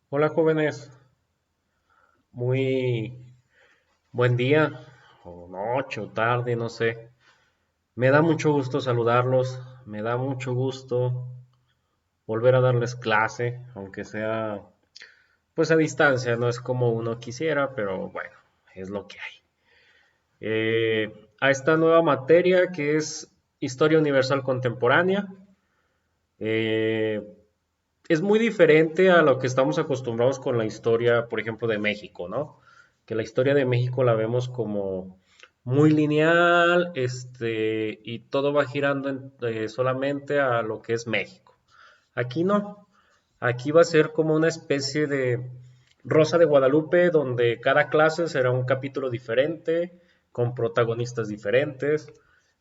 Hola jóvenes, muy buen día, o noche, o tarde, no sé. Me da mucho gusto saludarlos, me da mucho gusto volver a darles clase, aunque sea pues a distancia, no es como uno quisiera, pero bueno, es lo que hay. A esta nueva materia que es Historia Universal Contemporánea. eh, es muy diferente a lo que estamos acostumbrados con la historia, por ejemplo, de México, ¿no? Que la historia de México la vemos como muy lineal, y todo va girando solamente a lo que es México. Aquí no. Aquí va a ser como una especie de Rosa de Guadalupe, donde cada clase será un capítulo diferente, con protagonistas diferentes,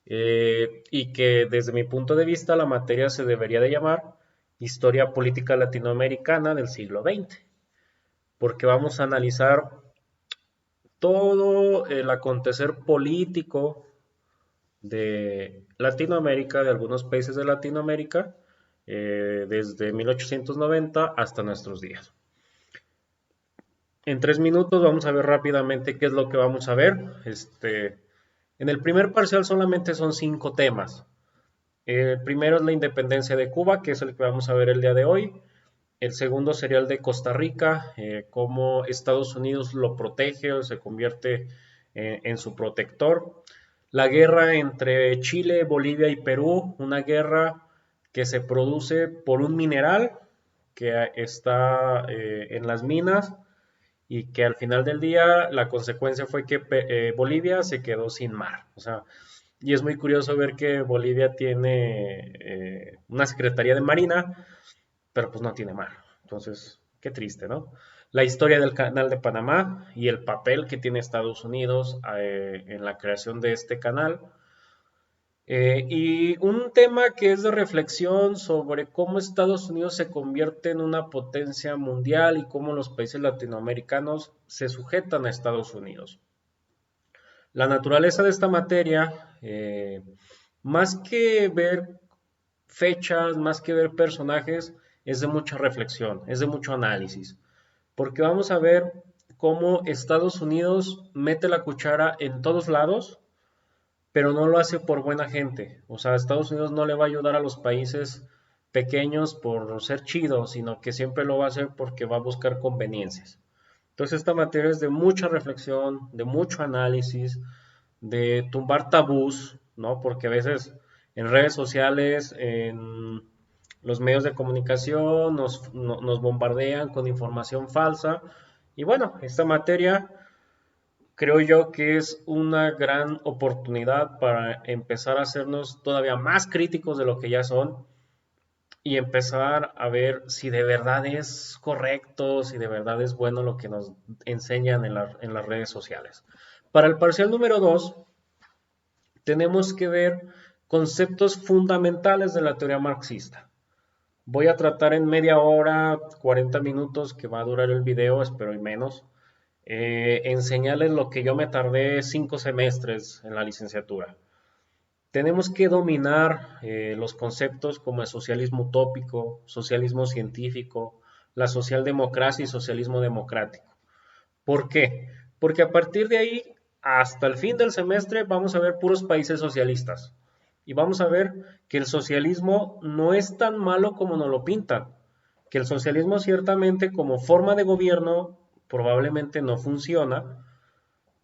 y que desde mi punto de vista la materia se debería de llamar Historia Política Latinoamericana del siglo XX, porque vamos a analizar todo el acontecer político de Latinoamérica, de algunos países de Latinoamérica, desde 1890 hasta nuestros días. En 3 minutos vamos a ver rápidamente qué es lo que vamos a ver. En el primer parcial solamente son 5 temas. El primero es la independencia de Cuba, que es el que vamos a ver el día de hoy. El segundo sería el de Costa Rica, cómo Estados Unidos lo protege o se convierte en su protector. La guerra entre Chile, Bolivia y Perú, una guerra que se produce por un mineral que está en las minas y que al final del día la consecuencia fue que Bolivia se quedó sin mar. O sea, y es muy curioso ver que Bolivia tiene una Secretaría de Marina, pero pues no tiene mar. Entonces, qué triste, ¿no? La historia del canal de Panamá y el papel que tiene Estados Unidos en la creación de este canal. Y un tema que es de reflexión sobre cómo Estados Unidos se convierte en una potencia mundial y cómo los países latinoamericanos se sujetan a Estados Unidos. La naturaleza de esta materia, más que ver fechas, más que ver personajes, es de mucha reflexión, es de mucho análisis, porque vamos a ver cómo Estados Unidos mete la cuchara en todos lados, pero no lo hace por buena gente. O sea, Estados Unidos no le va a ayudar a los países pequeños por ser chido, sino que siempre lo va a hacer porque va a buscar conveniencias. Entonces, esta materia es de mucha reflexión, de mucho análisis, de tumbar tabús, ¿no? Porque a veces en redes sociales, en los medios de comunicación, nos bombardean con información falsa. Y bueno, esta materia creo yo que es una gran oportunidad para empezar a hacernos todavía más críticos de lo que ya son y empezar a ver si de verdad es correcto, si de verdad es bueno lo que nos enseñan en las redes sociales. Para el parcial número 2 tenemos que ver conceptos fundamentales de la teoría marxista. Voy a tratar en media hora, 40 minutos que va a durar el video, espero y menos, enseñarles lo que yo me tardé 5 semestres en la licenciatura. Tenemos que dominar los conceptos como el socialismo utópico, socialismo científico, la socialdemocracia y socialismo democrático. ¿Por qué? Porque a partir de ahí, hasta el fin del semestre, vamos a ver puros países socialistas. Y vamos a ver que el socialismo no es tan malo como nos lo pintan. Que el socialismo ciertamente como forma de gobierno probablemente no funciona,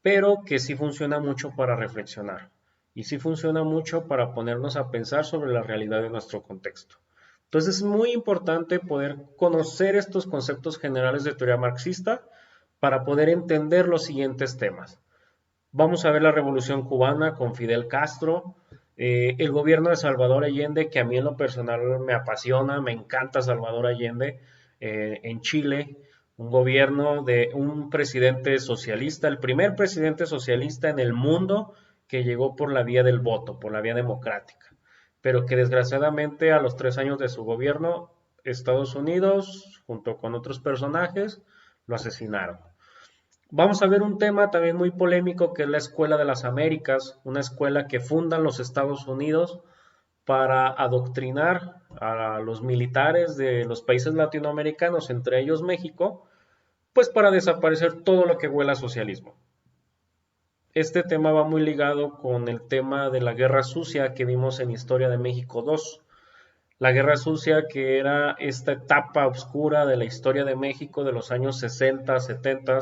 pero que sí funciona mucho para reflexionar. Y sí funciona mucho para ponernos a pensar sobre la realidad de nuestro contexto. Entonces es muy importante poder conocer estos conceptos generales de teoría marxista para poder entender los siguientes temas. Vamos a ver la Revolución Cubana con Fidel Castro, el gobierno de Salvador Allende, que a mí en lo personal me apasiona, me encanta Salvador Allende, en Chile, un gobierno de un presidente socialista, el primer presidente socialista en el mundo que llegó por la vía del voto, por la vía democrática, pero que desgraciadamente a los 3 años de su gobierno, Estados Unidos, junto con otros personajes, lo asesinaron. Vamos a ver un tema también muy polémico que es la Escuela de las Américas, una escuela que fundan los Estados Unidos para adoctrinar a los militares de los países latinoamericanos, entre ellos México, pues para desaparecer todo lo que huela a socialismo. Este tema va muy ligado con el tema de la Guerra Sucia que vimos en Historia de México 2. La Guerra Sucia, que era esta etapa oscura de la historia de México de los años 60, 70,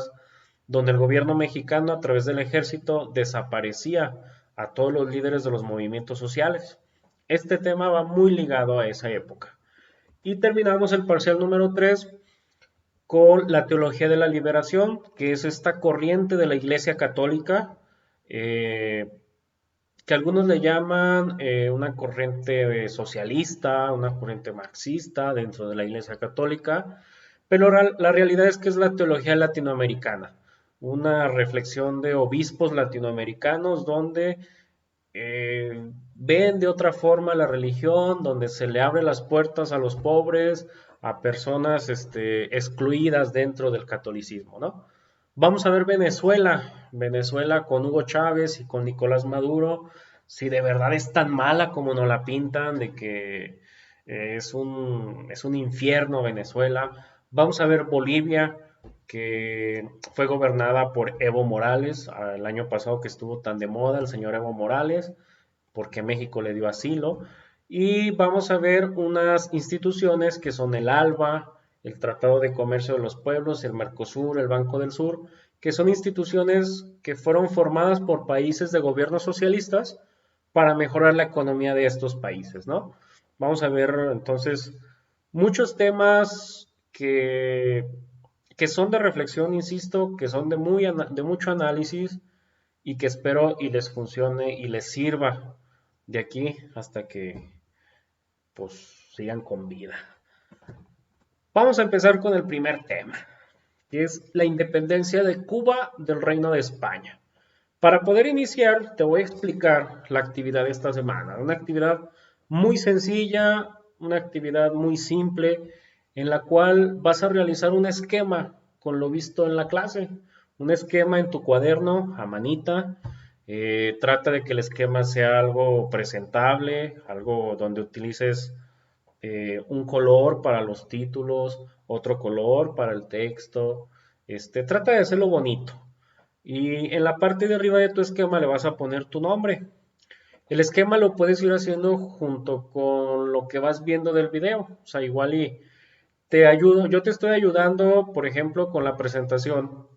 donde el gobierno mexicano a través del ejército desaparecía a todos los líderes de los movimientos sociales. Este tema va muy ligado a esa época. Y terminamos el parcial número 3 con la teología de la liberación, que es esta corriente de la Iglesia Católica, que algunos le llaman una corriente socialista, una corriente marxista dentro de la Iglesia Católica, pero la realidad es que es la teología latinoamericana, una reflexión de obispos latinoamericanos donde ven de otra forma la religión, donde se le abre las puertas a los pobres, a personas excluidas dentro del catolicismo, ¿no? Vamos a ver Venezuela con Hugo Chávez y con Nicolás Maduro, si de verdad es tan mala como nos la pintan, de que es un infierno Venezuela. Vamos a ver Bolivia, que fue gobernada por Evo Morales, el año pasado que estuvo tan de moda el señor Evo Morales, porque México le dio asilo. Y vamos a ver unas instituciones que son el ALBA, el Tratado de Comercio de los Pueblos, el Mercosur, el Banco del Sur, que son instituciones que fueron formadas por países de gobiernos socialistas para mejorar la economía de estos países, ¿no? Vamos a ver entonces muchos temas que son de reflexión, insisto, que son de mucho análisis y que espero y les funcione y les sirva de aquí hasta que pues sigan con vida. Vamos a empezar con el primer tema, que es la independencia de Cuba del Reino de España. Para poder iniciar, te voy a explicar la actividad de esta semana. Una actividad muy sencilla, una actividad muy simple, en la cual vas a realizar un esquema con lo visto en la clase. Un esquema en tu cuaderno, a manita. Trata de que el esquema sea algo presentable, algo donde utilices un color para los títulos, otro color para el texto. Trata de hacerlo bonito. Y en la parte de arriba de tu esquema le vas a poner tu nombre. El esquema lo puedes ir haciendo junto con lo que vas viendo del video. O sea, igual y te ayudo, yo te estoy ayudando, por ejemplo, con la presentación,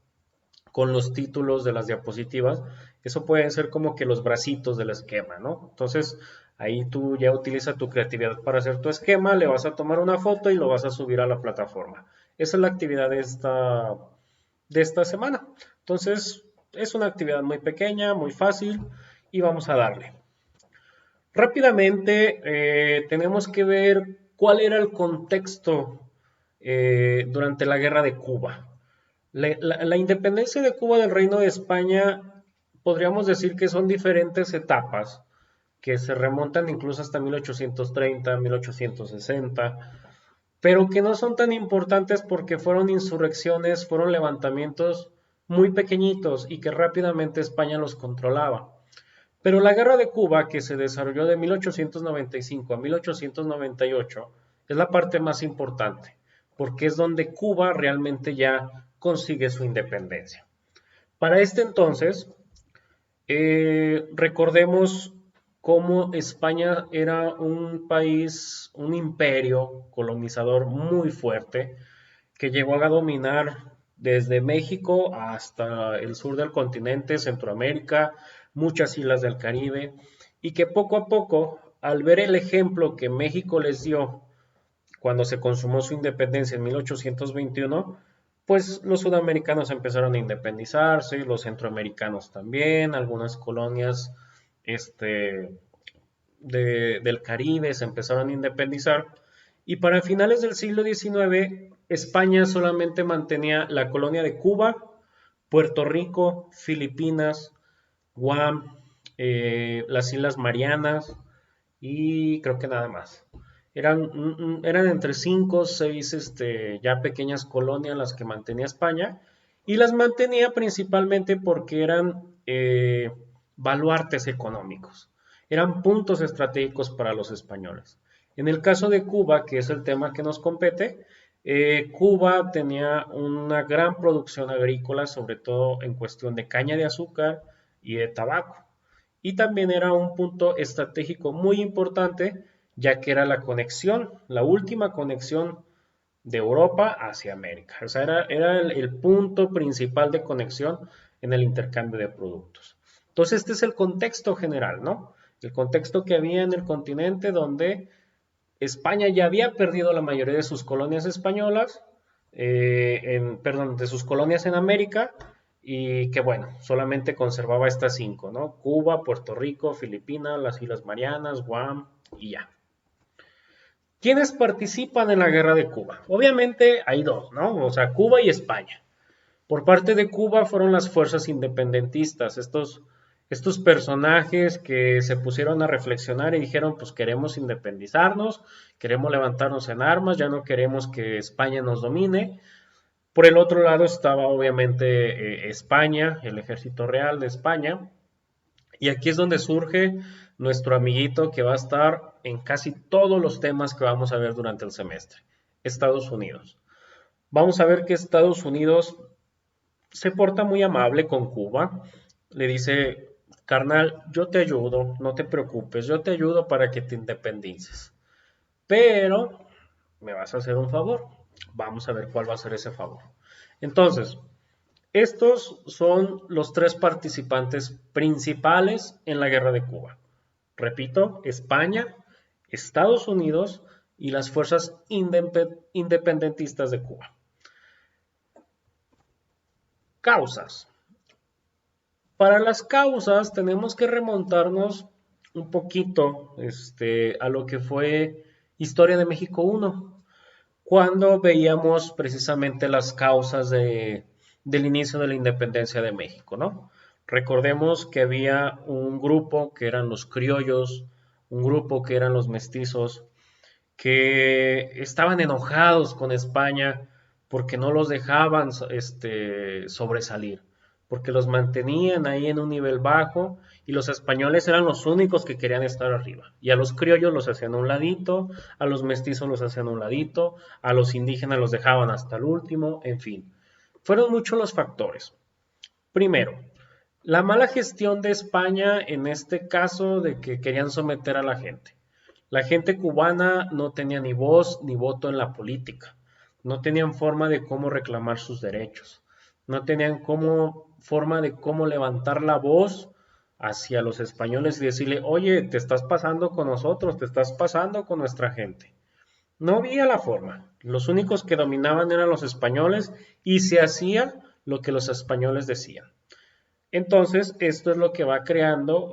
con los títulos de las diapositivas. Eso pueden ser como que los bracitos del esquema, ¿no? Entonces, ahí tú ya utilizas tu creatividad para hacer tu esquema, le vas a tomar una foto y lo vas a subir a la plataforma. Esa es la actividad de esta semana. Entonces, es una actividad muy pequeña, muy fácil y vamos a darle. Rápidamente, tenemos que ver cuál era el contexto durante la guerra de Cuba. La independencia de Cuba del Reino de España, podríamos decir que son diferentes etapas que se remontan incluso hasta 1830, 1860, pero que no son tan importantes porque fueron insurrecciones, fueron levantamientos muy pequeñitos y que rápidamente España los controlaba. Pero la guerra de Cuba, que se desarrolló de 1895 a 1898, es la parte más importante, porque es donde Cuba realmente ya consigue su independencia. Para este entonces, recordemos cómo España era un país, un imperio colonizador muy fuerte, que llegó a dominar desde México hasta el sur del continente, Centroamérica, muchas islas del Caribe, y que poco a poco, al ver el ejemplo que México les dio cuando se consumó su independencia en 1821, pues los sudamericanos empezaron a independizarse, los centroamericanos también, algunas colonias del Caribe se empezaron a independizar, y para finales del siglo XIX, España solamente mantenía la colonia de Cuba, Puerto Rico, Filipinas, Guam, las Islas Marianas y creo que nada más. Eran entre 5 o 6 ya pequeñas colonias las que mantenía España, y las mantenía principalmente porque eran baluartes económicos. eran puntos estratégicos para los españoles. En el caso de Cuba, que es el tema que nos compete, Cuba tenía una gran producción agrícola, sobre todo en cuestión de caña de azúcar y de tabaco. Y también era un punto estratégico muy importante, ya que era la conexión, la última conexión de Europa hacia América. O sea, era el punto principal de conexión en el intercambio de productos. Entonces, este es el contexto general, ¿no? El contexto que había en el continente donde España ya había perdido la mayoría de sus colonias españolas, perdón, de sus colonias en América, y que bueno, solamente conservaba estas cinco, ¿no? Cuba, Puerto Rico, Filipinas, las Islas Marianas, Guam y ya. ¿Quiénes participan en la guerra de Cuba? Obviamente hay dos, ¿no? O sea, Cuba y España. Por parte de Cuba fueron las fuerzas independentistas, estos personajes que se pusieron a reflexionar y dijeron, pues queremos independizarnos, queremos levantarnos en armas, ya no queremos que España nos domine. Por el otro lado estaba obviamente España, el ejército real de España, y aquí es donde surge nuestro amiguito que va a estar en casi todos los temas que vamos a ver durante el semestre, Estados Unidos. Vamos a ver que Estados Unidos se porta muy amable con Cuba, le dice, carnal, yo te ayudo, no te preocupes, yo te ayudo para que te independices, pero me vas a hacer un favor, vamos a ver cuál va a ser ese favor. Entonces, estos son los tres participantes principales en la guerra de Cuba. Repito, España, Estados Unidos y las fuerzas independentistas de Cuba. Causas. Para las causas tenemos que remontarnos un poquito a lo que fue Historia de México 1, cuando veíamos precisamente las causas del inicio de la independencia de México, ¿no? Recordemos que había un grupo que eran los criollos, un grupo que eran los mestizos, que estaban enojados con España porque no los dejaban sobresalir, porque los mantenían ahí en un nivel bajo y los españoles eran los únicos que querían estar arriba. Y a los criollos los hacían a un ladito, a los mestizos los hacían a un ladito, a los indígenas los dejaban hasta el último, en fin. Fueron muchos los factores. Primero, la mala gestión de España en este caso de que querían someter a la gente. La gente cubana no tenía ni voz ni voto en la política, no tenían forma de cómo reclamar sus derechos, no tenían forma de cómo levantar la voz hacia los españoles y decirle, oye, te estás pasando con nosotros, te estás pasando con nuestra gente. No había la forma, los únicos que dominaban eran los españoles y se hacía lo que los españoles decían. Entonces, esto es lo que va creando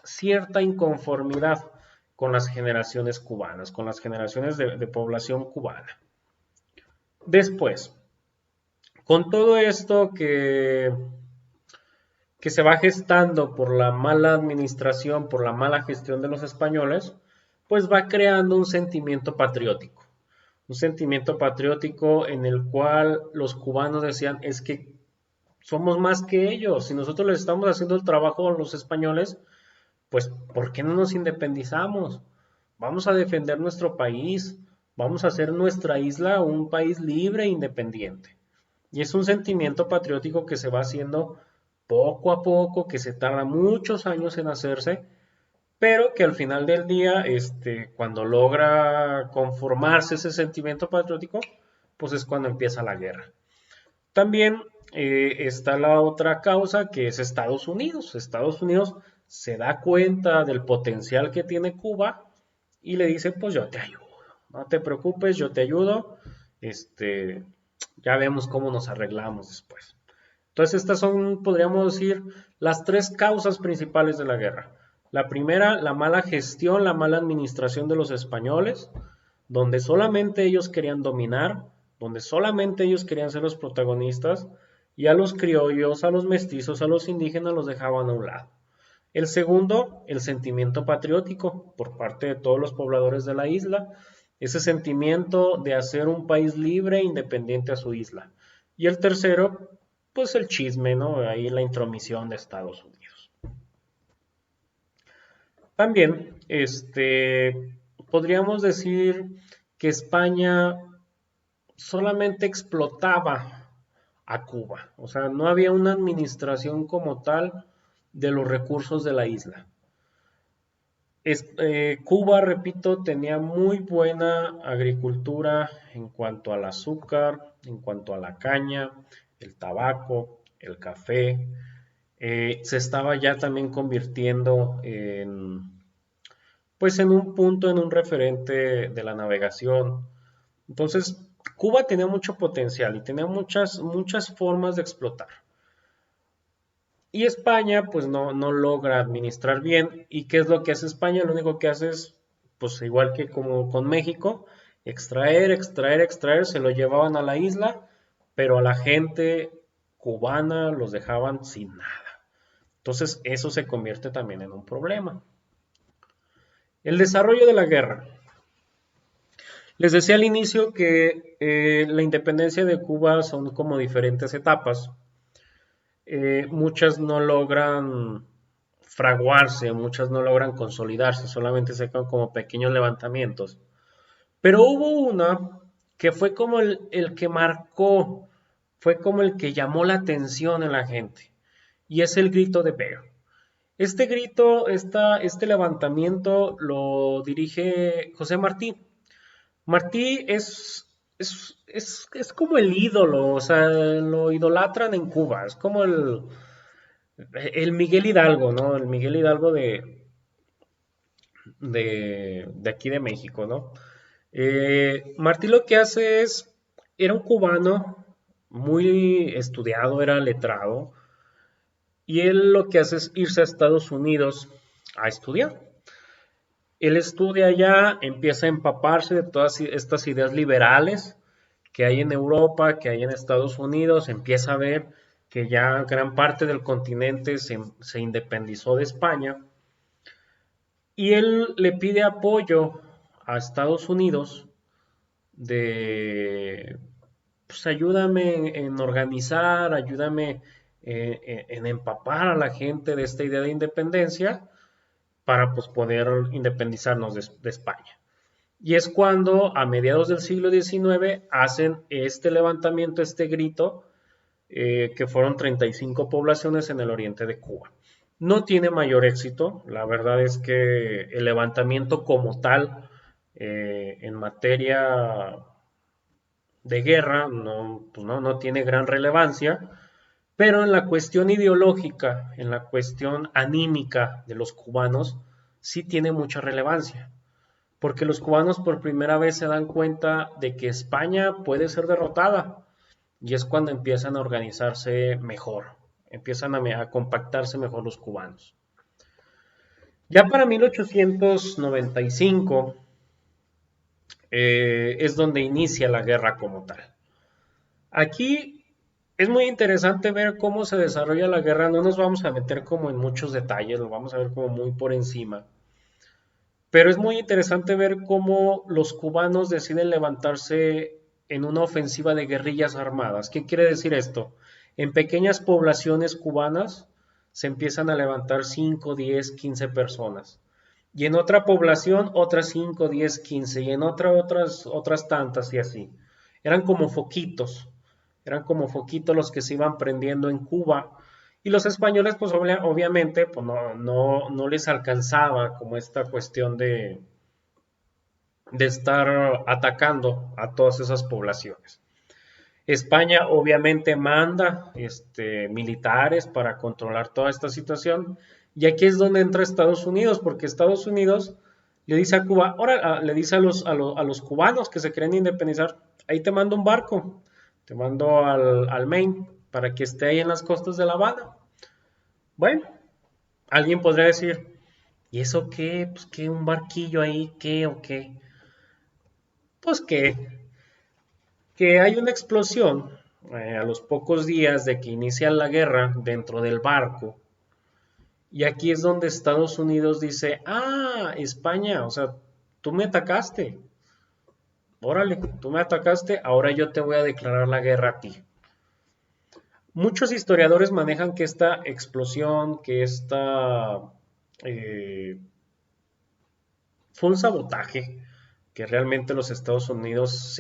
cierta inconformidad con las generaciones cubanas, con las generaciones de población cubana. Después, con todo esto que se va gestando por la mala administración, por la mala gestión de los españoles, pues va creando un sentimiento patriótico. Un sentimiento patriótico en el cual los cubanos decían, es que somos más que ellos, si nosotros les estamos haciendo el trabajo a los españoles, pues ¿por qué no nos independizamos? Vamos a defender nuestro país, vamos a hacer nuestra isla un país libre e independiente. Y es un sentimiento patriótico que se va haciendo poco a poco, que se tarda muchos años en hacerse, pero que al final del día, cuando logra conformarse ese sentimiento patriótico, pues es cuando empieza la guerra. También está la otra causa que es Estados Unidos. Estados Unidos se da cuenta del potencial que tiene Cuba y le dice, pues yo te ayudo, no te preocupes, yo te ayudo, ya vemos cómo nos arreglamos después. Entonces estas son, podríamos decir, las tres causas principales de la guerra. La primera, la mala gestión, la mala administración de los españoles, donde solamente ellos querían dominar, donde solamente ellos querían ser los protagonistas, y a los criollos, a los mestizos, a los indígenas los dejaban a un lado. El segundo, el sentimiento patriótico por parte de todos los pobladores de la isla, ese sentimiento de hacer un país libre e independiente a su isla. Y el tercero, pues el chisme, ¿no? Ahí la intromisión de Estados Unidos. También, podríamos decir que España solamente explotaba a Cuba, o sea, no había una administración como tal de los recursos de la isla. Cuba, repito, tenía muy buena agricultura en cuanto al azúcar, en cuanto a la caña, el tabaco, el café. Se estaba ya también convirtiendo pues en un punto, en un referente de la navegación. Entonces, Cuba tenía mucho potencial y tenía muchas formas de explotar. Y España, pues no logra administrar bien. ¿Y qué es lo que hace España? Lo único que hace es, pues igual que como con México, extraer, extraer, extraer, se lo llevaban a la isla, pero a la gente cubana los dejaban sin nada. Entonces, eso se convierte también en un problema. El desarrollo de la guerra. Les decía al inicio que la independencia de Cuba son como diferentes etapas. Muchas no logran fraguarse, muchas no logran consolidarse, solamente se quedan como pequeños levantamientos. Pero hubo una que fue como el que marcó, fue como el que llamó la atención en la gente, y es el grito de Bear. Este grito, este levantamiento lo dirige José Martí. Martí es como el ídolo, o sea, lo idolatran en Cuba, es como el Miguel Hidalgo, ¿no? El Miguel Hidalgo de aquí de México, ¿no? Martí lo que hace es, era un cubano muy estudiado, era letrado, y él lo que hace es irse a Estados Unidos a estudiar. Él estudia allá, empieza a empaparse de todas estas ideas liberales que hay en Europa, que hay en Estados Unidos, empieza a ver que ya gran parte del continente se independizó de España y él le pide apoyo a Estados Unidos de, pues ayúdame en organizar, ayúdame en empapar a la gente de esta idea de independencia para pues poder independizarnos de España. Y es cuando a mediados del siglo XIX hacen este levantamiento, este grito, que fueron 35 poblaciones en el oriente de Cuba. No tiene mayor éxito, la verdad es que el levantamiento como tal, en materia de guerra, pues no tiene gran relevancia, pero en la cuestión ideológica, en la cuestión anímica de los cubanos, sí tiene mucha relevancia porque los cubanos por primera vez se dan cuenta de que España puede ser derrotada y es cuando empiezan a organizarse mejor, empiezan a compactarse mejor los cubanos. Ya para 1895 es donde inicia la guerra como tal. Aquí es muy interesante ver cómo se desarrolla la guerra, no nos vamos a meter como en muchos detalles, lo vamos a ver como muy por encima. Pero es muy interesante ver cómo los cubanos deciden levantarse en una ofensiva de guerrillas armadas. ¿Qué quiere decir esto? En pequeñas poblaciones cubanas se empiezan a levantar 5, 10, 15 personas. Y en otra población otras 5, 10, 15. Y en otras tantas y así. Eran como foquitos. Eran como foquitos los que se iban prendiendo en Cuba y los españoles, pues obviamente, pues no les alcanzaba como esta cuestión de estar atacando a todas esas poblaciones. España obviamente manda militares para controlar toda esta situación y aquí es donde entra Estados Unidos, porque Estados Unidos le dice a Cuba, ahora le dice a los cubanos que se quieren independizar, ahí te mando un barco, te mando al Maine para que esté ahí en las costas de La Habana. Bueno, alguien podría decir, ¿y eso qué? Pues que un barquillo ahí, ¿qué o qué? Pues que hay una explosión a los pocos días de que inicia la guerra dentro del barco. Y aquí es donde Estados Unidos dice, España, o sea, tú me atacaste. Órale, tú me atacaste, ahora yo te voy a declarar la guerra a ti. Muchos historiadores manejan que esta explosión, que esta eh, fue un sabotaje que realmente los Estados Unidos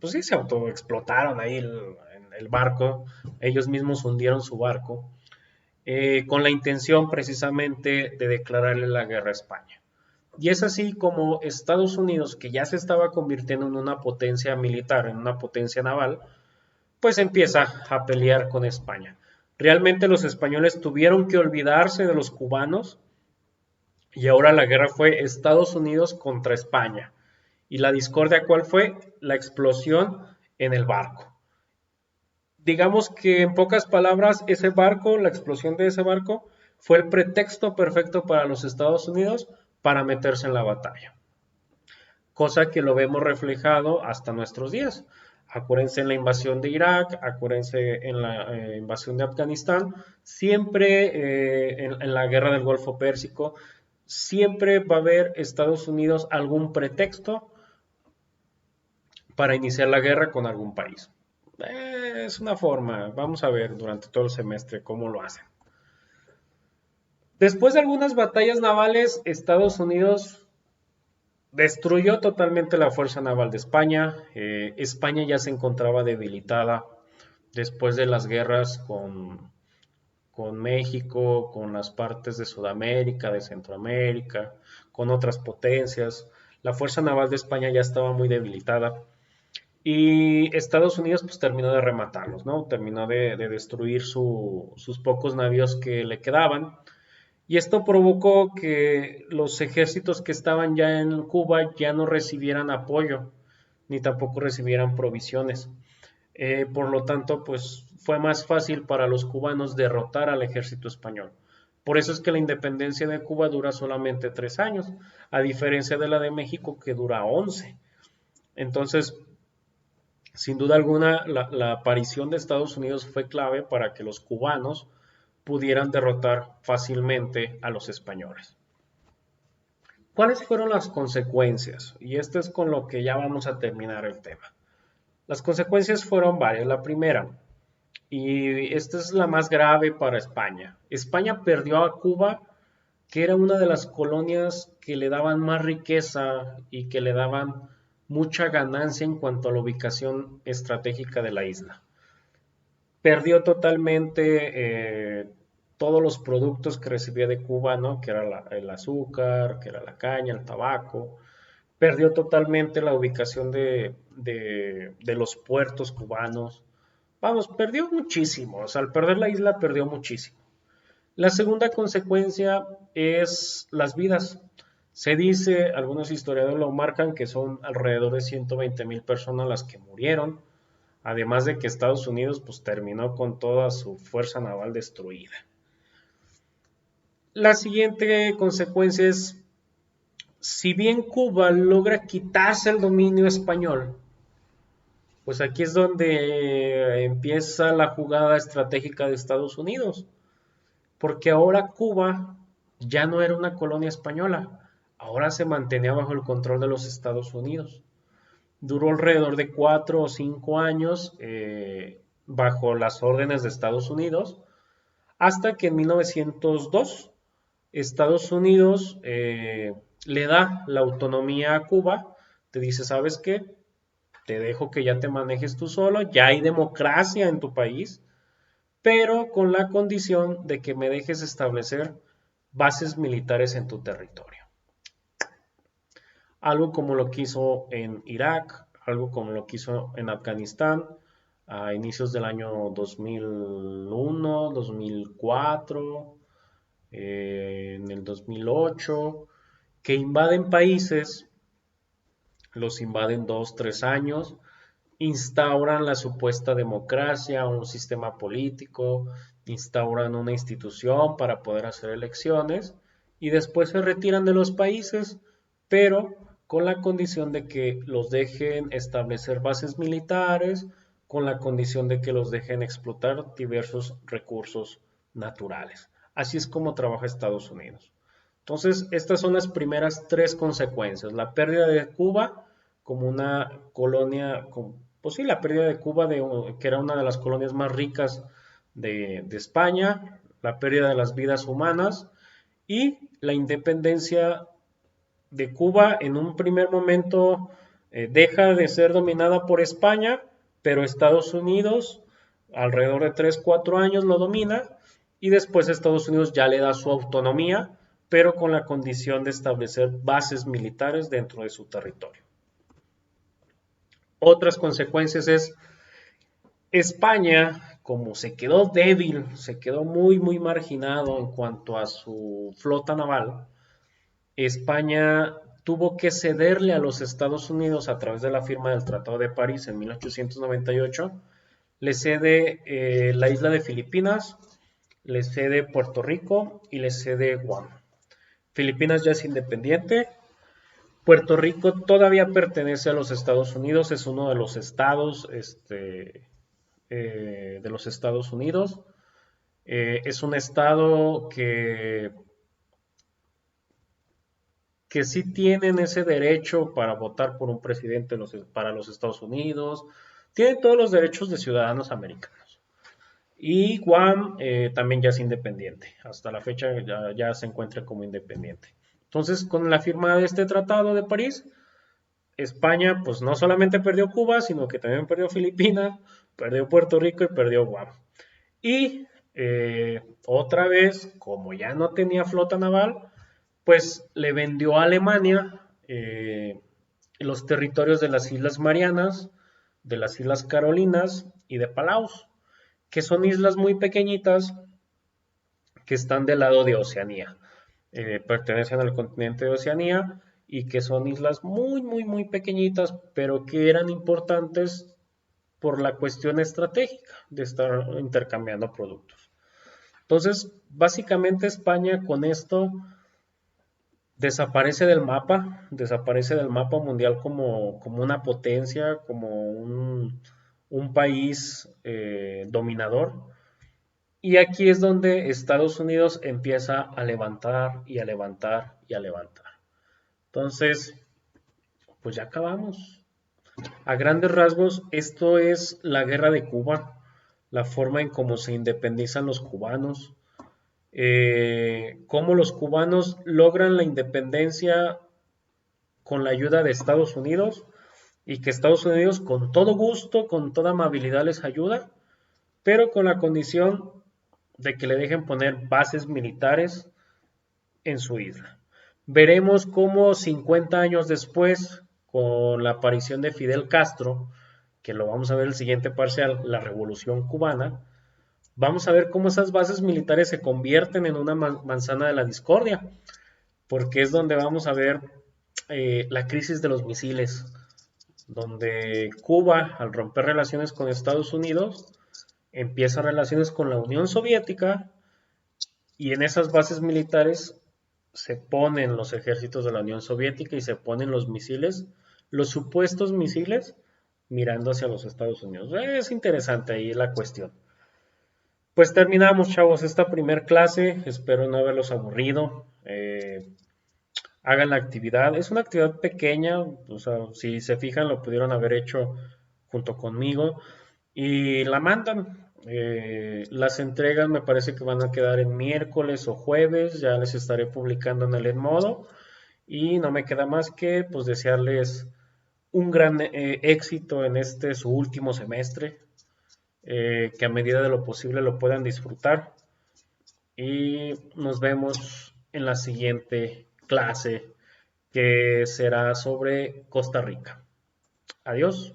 pues sí, se autoexplotaron ahí en el barco, ellos mismos hundieron su barco, con la intención precisamente de declararle la guerra a España. Y es así como Estados Unidos, que ya se estaba convirtiendo en una potencia militar, en una potencia naval, pues empieza a pelear con España. Realmente los españoles tuvieron que olvidarse de los cubanos y ahora la guerra fue Estados Unidos contra España. ¿Y la discordia cuál fue? La explosión en el barco. Digamos que en pocas palabras, ese barco, la explosión de ese barco, fue el pretexto perfecto para los Estados Unidos para meterse en la batalla. Cosa que lo vemos reflejado hasta nuestros días. Acuérdense en la invasión de Irak, acuérdense en la invasión de Afganistán, siempre en la guerra del Golfo Pérsico, siempre va a haber Estados Unidos algún pretexto para iniciar la guerra con algún país. Es una forma, vamos a ver durante todo el semestre cómo lo hacen. Después de algunas batallas navales, Estados Unidos destruyó totalmente la fuerza naval de España. España ya se encontraba debilitada después de las guerras con México, con las partes de Sudamérica, de Centroamérica, con otras potencias. La fuerza naval de España ya estaba muy debilitada. Y Estados Unidos pues terminó de rematarlos, ¿no? Terminó de destruir sus pocos navíos que le quedaban. Y esto provocó que los ejércitos que estaban ya en Cuba ya no recibieran apoyo, ni tampoco recibieran provisiones. Por lo tanto, pues fue más fácil para los cubanos derrotar al ejército español. Por eso es que la independencia de Cuba dura solamente 3 años, a diferencia de la de México que dura 11. Entonces, sin duda alguna, la aparición de Estados Unidos fue clave para que los cubanos pudieran derrotar fácilmente a los españoles. ¿Cuáles fueron las consecuencias? Y esto es con lo que ya vamos a terminar el tema. Las consecuencias fueron varias. La primera, y esta es la más grave para España. España perdió a Cuba, que era una de las colonias que le daban más riqueza y que le daban mucha ganancia en cuanto a la ubicación estratégica de la isla. Perdió totalmente todos los productos que recibía de Cuba, ¿no? Que era el azúcar, que era la caña, el tabaco. Perdió totalmente la ubicación de los puertos cubanos. Vamos, perdió muchísimo. O sea, al perder la isla perdió muchísimo. La segunda consecuencia es las vidas. Se dice, algunos historiadores lo marcan, que son alrededor de 120,000 personas las que murieron, además de que Estados Unidos pues terminó con toda su fuerza naval destruida. La siguiente consecuencia es, si bien Cuba logra quitarse el dominio español, pues aquí es donde empieza la jugada estratégica de Estados Unidos, porque ahora Cuba ya no era una colonia española, ahora se mantenía bajo el control de los Estados Unidos. Duró alrededor de 4 o 5 años bajo las órdenes de Estados Unidos, hasta que en 1902 Estados Unidos le da la autonomía a Cuba, te dice, ¿sabes qué? Te dejo que ya te manejes tú solo, ya hay democracia en tu país, pero con la condición de que me dejes establecer bases militares en tu territorio. Algo como lo que hizo en Irak, algo como lo que hizo en Afganistán a inicios del año 2001, 2004, en el 2008, que invaden países, los invaden 2, 3 años, instauran la supuesta democracia, un sistema político, instauran una institución para poder hacer elecciones y después se retiran de los países, pero con la condición de que los dejen establecer bases militares, con la condición de que los dejen explotar diversos recursos naturales. Así es como trabaja Estados Unidos. Entonces, estas son las primeras 3 consecuencias. La pérdida de Cuba como una colonia, pues sí, la pérdida de Cuba, que era una de las colonias más ricas de España, la pérdida de las vidas humanas y la independencia de Cuba en un primer momento deja de ser dominada por España, pero Estados Unidos alrededor de 3 4 años lo domina y después Estados Unidos ya le da su autonomía, pero con la condición de establecer bases militares dentro de su territorio. Otras consecuencias es España, como se quedó débil, se quedó muy marginado en cuanto a su flota naval. España tuvo que cederle a los Estados Unidos a través de la firma del Tratado de París en 1898. Le cede la isla de Filipinas, le cede Puerto Rico y le cede Guam. Filipinas ya es independiente. Puerto Rico todavía pertenece a los Estados Unidos, es uno de los estados de los Estados Unidos. Es un estado que sí tienen ese derecho para votar por un presidente para los Estados Unidos, tienen todos los derechos de ciudadanos americanos. Y Guam también ya es independiente, hasta la fecha ya se encuentra como independiente. Entonces, con la firma de este Tratado de París, España pues no solamente perdió Cuba, sino que también perdió Filipinas, perdió Puerto Rico y perdió Guam. Y otra vez, como ya no tenía flota naval, pues le vendió a Alemania los territorios de las Islas Marianas, de las Islas Carolinas y de Palaos, que son islas muy pequeñitas que están del lado de Oceanía. Pertenecen al continente de Oceanía y que son islas muy pequeñitas, pero que eran importantes por la cuestión estratégica de estar intercambiando productos. Entonces, básicamente España con esto desaparece del mapa mundial como una potencia, como un país dominador. Y aquí es donde Estados Unidos empieza a levantar y a levantar y a levantar. Entonces, pues ya acabamos. A grandes rasgos, esto es la guerra de Cuba, la forma en cómo se independizan los cubanos, cómo los cubanos logran la independencia con la ayuda de Estados Unidos y que Estados Unidos con todo gusto, con toda amabilidad les ayuda, pero con la condición de que le dejen poner bases militares en su isla. Veremos cómo 50 años después, con la aparición de Fidel Castro, que lo vamos a ver en el siguiente parcial, la Revolución Cubana, vamos a ver cómo esas bases militares se convierten en una manzana de la discordia, porque es donde vamos a ver la crisis de los misiles, donde Cuba, al romper relaciones con Estados Unidos, empieza relaciones con la Unión Soviética y en esas bases militares se ponen los ejércitos de la Unión Soviética y se ponen los misiles, los supuestos misiles, mirando hacia los Estados Unidos. Es interesante ahí la cuestión. Pues terminamos, chavos, esta primer clase. Espero no haberlos aburrido. Hagan la actividad. Es una actividad pequeña, o sea, si se fijan, lo pudieron haber hecho junto conmigo. Y la mandan. Las entregas me parece que van a quedar en miércoles o jueves. Ya les estaré publicando en el Edmodo. Y no me queda más que pues desearles un gran éxito en este su último semestre. Que a medida de lo posible lo puedan disfrutar. Y nos vemos en la siguiente clase que será sobre Costa Rica. Adiós.